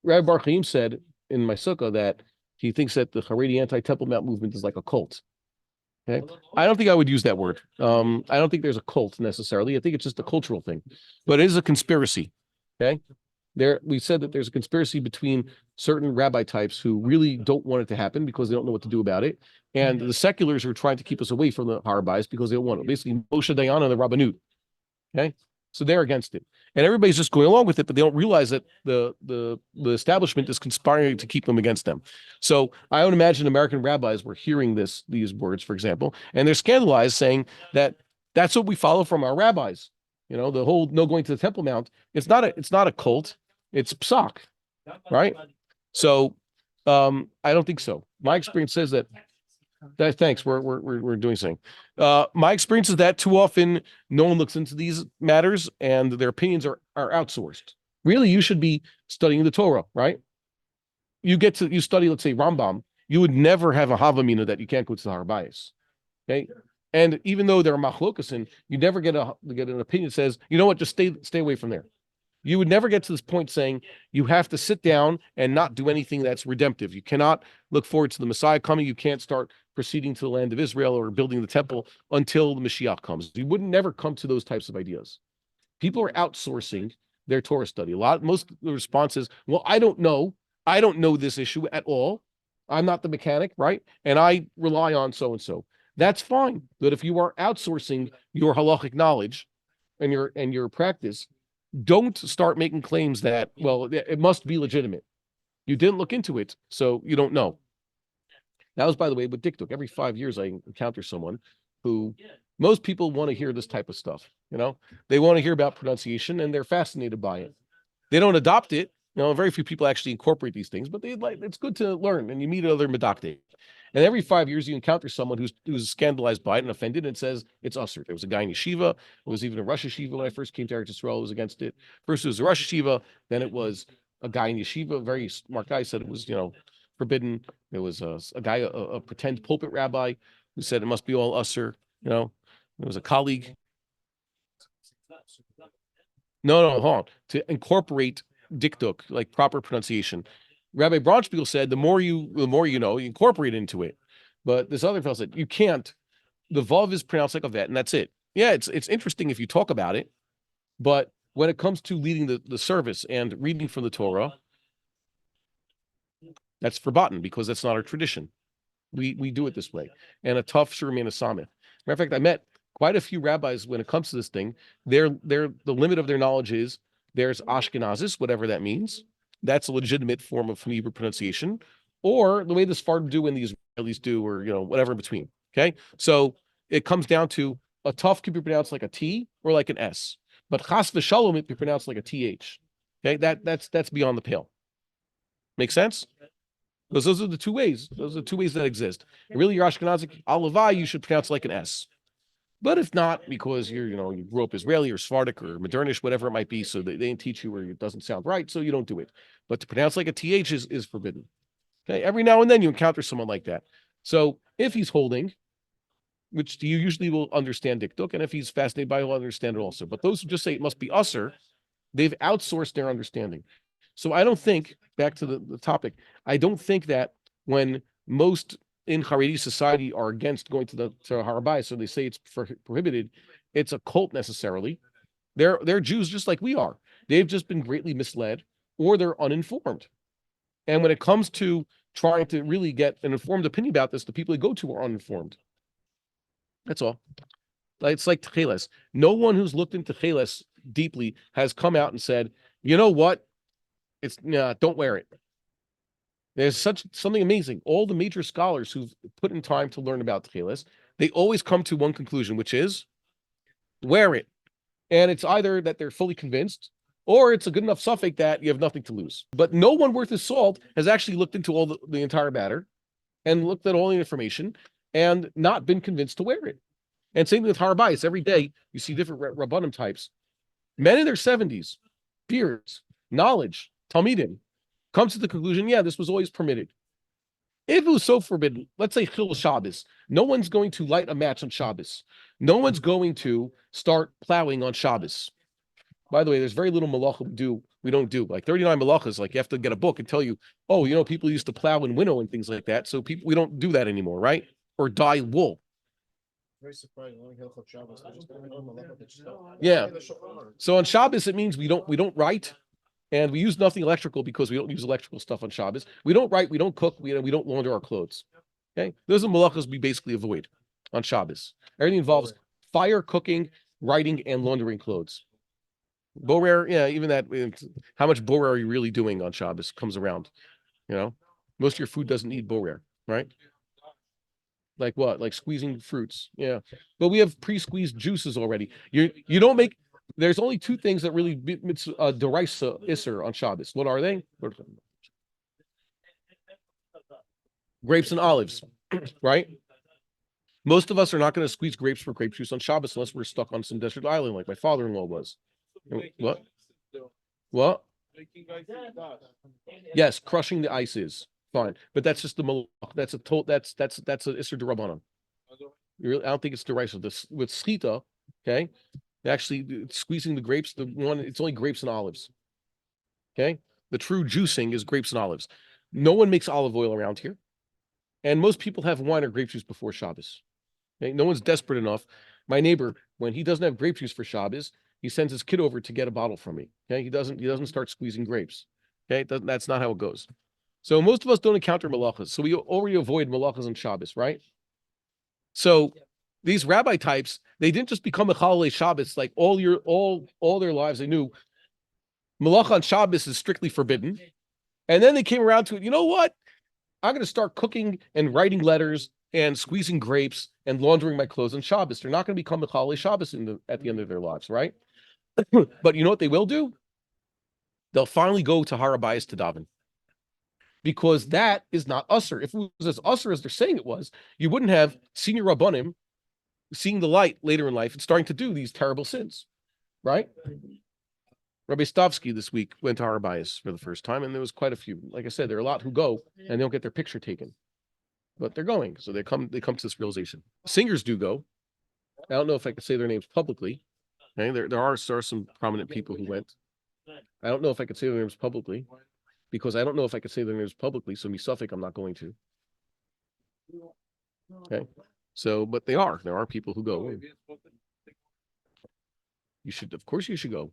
Rabbi Bar-Hayim said in my sukkah that he thinks that the Haredi anti-Temple Mount movement is like a cult. Okay, I don't think I would use that word. I don't think there's a cult necessarily. I think it's just a cultural thing, but it is a conspiracy. Okay, we said that there's a conspiracy between certain rabbi types who really don't want it to happen because they don't know what to do about it, and the seculars are trying to keep us away from the Harabayas because they don't want it. Basically, Moshe Dayan and the Rabbanut. Okay, so they're against it, and everybody's just going along with it, but they don't realize that the establishment is conspiring to keep them against them. So I would imagine American rabbis were hearing these words, for example, and they're scandalized, saying that that's what we follow from our rabbis. You know, the whole no going to the Temple Mount. It's not a cult. It's psak, right? So I don't think so. My experience says that. Thanks. We're doing something. My experience is that too often no one looks into these matters and their opinions are outsourced. Really, you should be studying the Torah, right? You study, let's say Rambam, you would never have a Havamina that you can't go to the Harbayis. Okay. And even though there are machlokasin, you never get an opinion that says, you know what, just stay away from there. You would never get to this point saying you have to sit down and not do anything that's redemptive. You cannot look forward to the Messiah coming. You can't start proceeding to the land of Israel or building the temple until the Mashiach comes. You would never come to those types of ideas. People are outsourcing their Torah study. Most of the response is, well, I don't know. I don't know this issue at all. I'm not the mechanic, right? And I rely on so-and-so. That's fine. But if you are outsourcing your halachic knowledge and your practice, don't start making claims that, well, it must be legitimate. You didn't look into it, so you don't know. That was, by the way, with Dikduk. Every 5 years, I encounter someone who, most people want to hear this type of stuff. You know, they want to hear about pronunciation, and they're fascinated by it. They don't adopt it. You know, very few people actually incorporate these things, but it's good to learn, and you meet other medacte. And every 5 years, you encounter someone who's scandalized by it and offended and says it's usher. There was a guy in yeshiva. It was even a Rosh Yeshiva when I first came to Eretz Yisrael. It was against it. First, it was a Rosh Yeshiva. Then it was a guy in yeshiva. A very smart guy said it was, forbidden. There was a guy, a pretend pulpit rabbi, who said it must be all usher. There was a colleague. No, hold on. To incorporate dikduk, like proper pronunciation. Rabbi Braunspiegel said, the more you know, you incorporate into it. But this other fellow said, you can't. The vav is pronounced like a vet, and that's it. Yeah, it's interesting if you talk about it, but when it comes to leading the service and reading from the Torah, that's forgotten because that's not our tradition. We do it this way. And a tough should remain a samech. Matter of fact, I met quite a few rabbis when it comes to this thing. The limit of their knowledge is there's Ashkenazis, whatever that means. That's a legitimate form of Hebrew pronunciation, or the way the Sephardim do and the Israelis do, or whatever in between. Okay, so it comes down to a tough can be pronounced like a T or like an S, but chas v'shalom it be pronounced like a TH. Okay, that's beyond the pale. Make sense? Because those are the two ways. Those are the two ways that exist. And really, your Ashkenazic alavai you should pronounce like an S. But if not, because you grew up Israeli or Sephardic or Modernish, whatever it might be, so they didn't teach you where it doesn't sound right, so you don't do it. But to pronounce like a TH is forbidden. Okay, every now and then you encounter someone like that. So if he's holding, which you usually will understand dikduk, and if he's fascinated by it, he'll understand it also. But those who just say it must be usher, they've outsourced their understanding. So I don't think, back to the topic, I don't think that when most in Haredi society are against going to Harabai, so they say it's prohibited. It's a cult necessarily. They're Jews just like we are. They've just been greatly misled, or they're uninformed. And when it comes to trying to really get an informed opinion about this, the people they go to are uninformed. That's all. It's like Techeles. No one who's looked into Techeles deeply has come out and said, you know what? Don't wear it. There's something amazing. All the major scholars who've put in time to learn about Techeles, they always come to one conclusion, which is wear it. And it's either that they're fully convinced, or it's a good enough suffix that you have nothing to lose. But no one worth his salt has actually looked into all the entire matter and looked at all the information and not been convinced to wear it. And same with Harabais. Every day you see different Rabbanim types. Men in their 70s, peers, knowledge, Talmidim, comes to the conclusion, yeah, this was always permitted. If it was so forbidden, let's say Chil Shabbos, no one's going to light a match on Shabbos. No one's going to start plowing on Shabbos. By the way, there's very little malacha we don't do. Like 39 malachas, like you have to get a book and tell you, oh, people used to plow and winnow and things like that. So we don't do that anymore, right? Or dye wool. Very surprising. Yeah. So on Shabbos, it means we don't write, and we use nothing electrical because we don't use electrical stuff on Shabbos. We don't write, we don't cook, we don't launder our clothes. Okay, those are malachas we basically avoid on Shabbos. Everything involves fire, cooking, writing, and laundering clothes. Borer, yeah, even that. How much borer are you really doing on Shabbos? Comes around, most of your food doesn't need borer, right? Like what? Like squeezing fruits. Yeah. But we have pre-squeezed juices already. You don't make there's only two things that really derisa isser on Shabbos. What are they? Grapes and olives, right? Most of us are not going to squeeze grapes for grape juice on Shabbos unless we're stuck on some desert island like my father-in-law was. What? What? Yes, crushing the ice is fine, but that's just the malach. That's a isser derabanan. I don't think it's derisa. This with schita, okay. Actually, squeezing the grapes, it's only grapes and olives. Okay, the true juicing is grapes and olives. No one makes olive oil around here, and most people have wine or grape juice before Shabbos. Okay, no one's desperate enough. My neighbor, when he doesn't have grape juice for Shabbos, he sends his kid over to get a bottle from me. Okay, he doesn't start squeezing grapes. Okay, that's not how it goes. So most of us don't encounter malachas. So we already avoid malachas on Shabbos, right? So these rabbi types, they didn't just become a Chalei Shabbos like all their lives. They knew malacha on Shabbos is strictly forbidden, and then they came around to it. You know what? I'm going to start cooking and writing letters and squeezing grapes and laundering my clothes on Shabbos. They're not going to become a Chalei Shabbos at the end of their lives, right? But you know what they will do? They'll finally go to Haredi to daven. Because that is not usser. If it was as usser as they're saying it was, you wouldn't have senior rabbanim seeing the light later in life and starting to do these terrible sins, right? Rabbi Stavsky this week went to Haredi for the first time, and there was quite a few. Like I said, there are a lot who go and they don't get their picture taken, but they're going, so they come to this realization. Singers do go. I don't know if I could say their names publicly. Okay? There are some prominent people who went. I don't know if I could say their names publicly because I don't know if I could say their names publicly. So misafik, I'm not going to. Okay. So, but there are people who go. Of course you should go.